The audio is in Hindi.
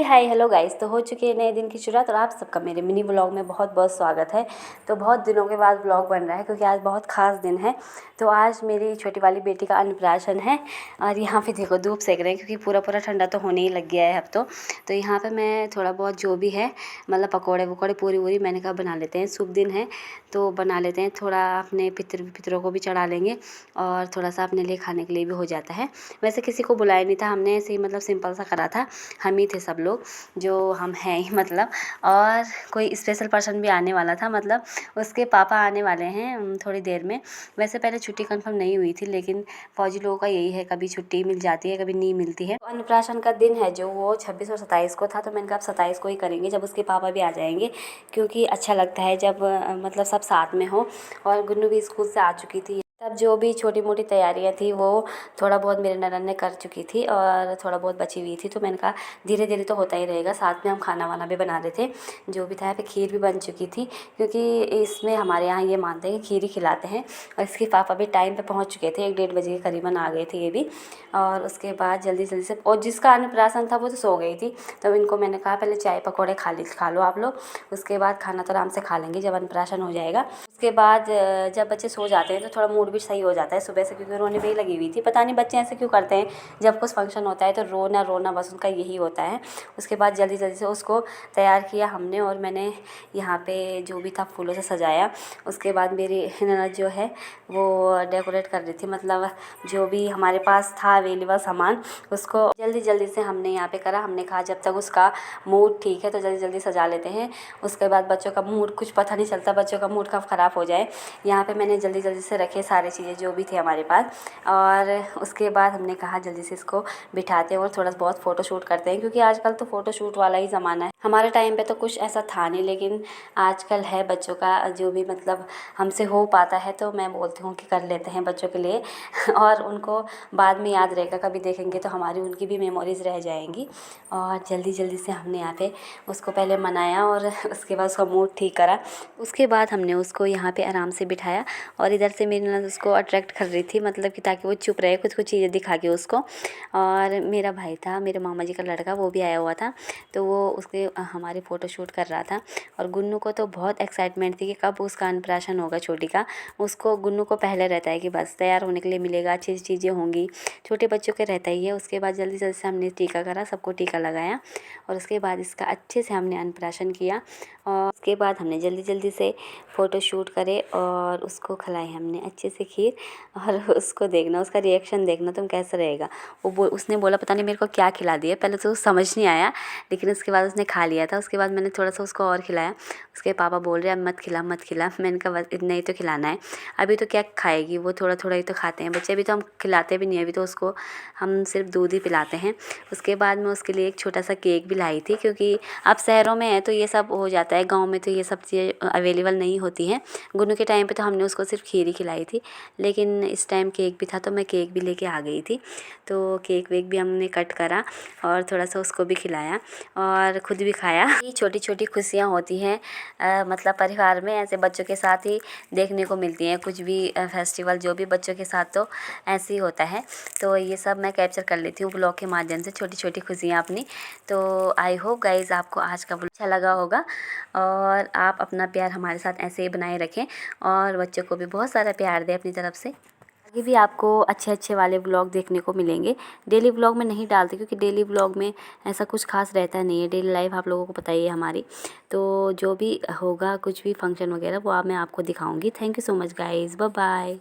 Hi hello guys. तो हो चुकी है नए दिन की शुरुआत और आप सबका मेरे मिनी व्लॉग में बहुत बहुत स्वागत है। तो बहुत दिनों के बाद व्लॉग बन रहा है क्योंकि आज बहुत ख़ास दिन है। तो आज मेरी छोटी वाली बेटी का अन्नप्राशन है और यहाँ पे देखो धूप सेक रहे हैं क्योंकि पूरा पूरा ठंडा तो होने ही लग गया है अब तो यहाँ पे मैं थोड़ा बहुत जो भी है मतलब पकौड़े वकौड़े पूरी वूरी मैंने कहा बना लेते हैं, शुभ दिन है तो बना लेते हैं। थोड़ा अपने पितरों को भी चढ़ा लेंगे और थोड़ा सा अपने लिए खाने के लिए भी हो जाता है। वैसे किसी को बुलाया नहीं था हमने, ऐसे ही मतलब सिंपल सा करा था। हम ही थे सब लोग जो हम हैं ही मतलब, और कोई स्पेशल पर्सन भी आने वाला था, मतलब उसके पापा आने वाले हैं थोड़ी देर में। वैसे पहले छुट्टी कंफर्म नहीं हुई थी लेकिन फौजी लोगों का यही है, कभी छुट्टी मिल जाती है कभी नहीं मिलती है। तो अन्नप्राशन का दिन है जो वो 26 और 27 को था, तो मैंने कहा अब 27 को ही करेंगे जब उसके पापा भी आ जाएंगे, क्योंकि अच्छा लगता है जब मतलब सब साथ में हो। और गुन्नू भी स्कूल से आ चुकी थी, तब जो भी छोटी मोटी तैयारियां थी वो थोड़ा बहुत मेरे ननद ने कर चुकी थी और थोड़ा बहुत बची हुई थी। तो मैंने कहा धीरे धीरे तो होता ही रहेगा। साथ में हम खाना वाना भी बना रहे थे, जो भी था। यहाँ पे खीर भी बन चुकी थी क्योंकि इसमें हमारे यहाँ ये मानते हैं कि खीर ही खिलाते हैं। और इसके पापा भी टाइम पे पहुँच चुके थे, 1-1:30 बजे के करीबन आ गए थे ये भी। और उसके बाद जल्दी जल्दी से, और जिसका अन्नप्राशन था वो तो सो गई थी, तो इनको मैंने कहा पहले चाय पकौड़े खा लो आप लोग, उसके बाद खाना तो आराम से खा लेंगे जब अन्नप्राशन हो जाएगा। उसके बाद जब बच्चे सो जाते हैं तो थोड़ा मूड भी सही हो जाता है सुबह से, क्योंकि रोने में ही लगी हुई थी। पता नहीं बच्चे ऐसे क्यों करते हैं, जब कुछ फंक्शन होता है तो रोना रोना बस उनका यही होता है। उसके बाद जल्दी जल्दी से उसको तैयार किया हमने और मैंने यहाँ पे जो भी था फूलों से सजाया। उसके बाद मेरी ननद जो है वो डेकोरेट कर रही थी, मतलब जो भी हमारे पास था अवेलेबल सामान उसको जल्दी जल्दी से हमने यहाँ पे करा। हमने कहा जब तक उसका मूड ठीक है तो जल्दी जल्दी सजा लेते हैं। उसके बाद बच्चों का मूड कुछ पता नहीं चलता, बच्चों का मूड कब ख़राब हो जाए। यहाँ पे मैंने जल्दी जल्दी से रखे सारी चीज़ें जो भी थे हमारे पास, और उसके बाद हमने कहा जल्दी से इसको बिठाते हैं और थोड़ा बहुत फ़ोटो शूट करते हैं, क्योंकि आजकल तो फ़ोटो शूट वाला ही ज़माना है। हमारे टाइम पे तो कुछ ऐसा था नहीं, लेकिन आजकल है बच्चों का जो भी मतलब हमसे हो पाता है तो मैं बोलती हूँ कि कर लेते हैं बच्चों के लिए और उनको बाद में याद रहेगा, कभी देखेंगे तो हमारी उनकी भी मेमोरीज़ रह जाएंगी। और जल्दी जल्दी से हमने यहाँ पे उसको पहले मनाया और उसके बाद उसका मूड ठीक करा। उसके बाद हमने उसको यहाँ पे आराम से बिठाया और इधर से मेरी ननद उसको अट्रैक्ट कर रही थी, मतलब कि ताकि वो चुप रहे, कुछ कुछ चीज़ें दिखा के उसको। और मेरा भाई था, मेरे मामा जी का लड़का, वो भी आया हुआ था, तो वो उसके हमारी फ़ोटो शूट कर रहा था। और गुन्नू को तो बहुत एक्साइटमेंट थी कि कब उसका अन्नप्राशन होगा छोटी का। उसको गुन्नू को पहले रहता है कि बस तैयार होने के लिए मिलेगा, अच्छी चीज़ें होंगी, छोटे बच्चों के रहता ही है। उसके बाद जल्दी जल्दी से हमने टीका करा, सबको टीका लगाया और उसके बाद इसका अच्छे से हमने अन्नप्राशन किया। और उसके बाद हमने जल्दी जल्दी से फ़ोटो शूट करे और उसको खिलाई हमने अच्छे से खीर। और उसको देखना, उसका रिएक्शन देखना तुम कैसा रहेगा। उसने बोला पता नहीं मेरे को क्या खिला दिया, पहले तो समझ नहीं आया लेकिन उसके बाद उसने खा लिया था। उसके बाद मैंने थोड़ा सा उसको और खिलाया। उसके पापा बोल रहे अब मत खिला मत खिला, मैंने कहा बस इतना ही तो खिलाना है, अभी तो क्या खाएगी वो, थोड़ा थोड़ा ही तो खाते हैं बच्चे, अभी तो हम खिलाते भी नहीं, अभी तो उसको हम सिर्फ दूध ही पिलाते हैं। उसके बाद मैं उसके लिए एक छोटा सा केक भी लाई थी, क्योंकि अब शहरों में है तो ये सब हो जाता है, गाँव में तो ये सब चीज़ें अवेलेबल नहीं होती हैं। गुन्नू के टाइम पे तो हमने उसको सिर्फ खीर ही खिलाई थी, लेकिन इस टाइम केक भी था तो मैं केक भी लेके आ गई थी। तो केक वेक भी हमने कट करा और थोड़ा सा उसको भी खिलाया और ख़ुद भी खाया। ये छोटी छोटी खुशियाँ होती हैं मतलब परिवार में, ऐसे बच्चों के साथ ही देखने को मिलती हैं। कुछ भी फेस्टिवल जो भी बच्चों के साथ तो ऐसे ही होता है। तो ये सब मैं कैप्चर कर लेती हूँ ब्लॉग के माध्यम से, छोटी छोटी खुशियाँ अपनी। तो आई होप गाइज़ आपको आज का ब्लॉग अच्छा लगा होगा और आप अपना प्यार हमारे साथ ऐसे ही बनाए रखें और बच्चों को भी बहुत सारा प्यार दें अपनी तरफ से। आगे भी आपको अच्छे अच्छे वाले ब्लॉग देखने को मिलेंगे। डेली ब्लॉग में नहीं डालते क्योंकि डेली ब्लॉग में ऐसा कुछ खास रहता नहीं है, डेली लाइफ आप लोगों को पता ही है हमारी। तो जो भी होगा कुछ भी फंक्शन वगैरह वो मैं आपको दिखाऊंगी। Thank you so much guys, bye bye.